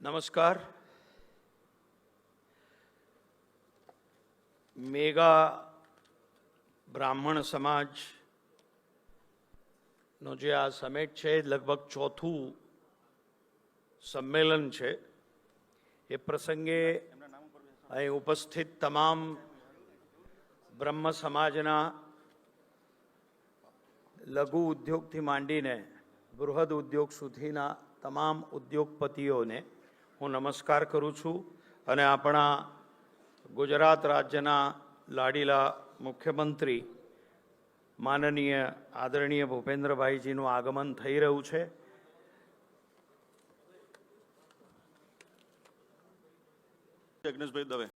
નમસ્કાર. મેગા બ્રાહ્મણ સમાજનો જે આ સમિટ છે લગભગ ચોથું સંમેલન છે. એ પ્રસંગે અહીં ઉપસ્થિત તમામ બ્રહ્મ સમાજના લઘુ ઉદ્યોગથી માંડીને બૃહદ ઉદ્યોગ સુધીના તમામ ઉદ્યોગપતિઓને હું નમસ્કાર કરું છું અને આપણા ગુજરાત રાજ્યના લાડીલા મુખ્યમંત્રી માનનીય આદરણીય ભૂપેન્દ્રભાઈજીનું આગમન થઈ રહ્યું છે. જગનેશભાઈ દવે.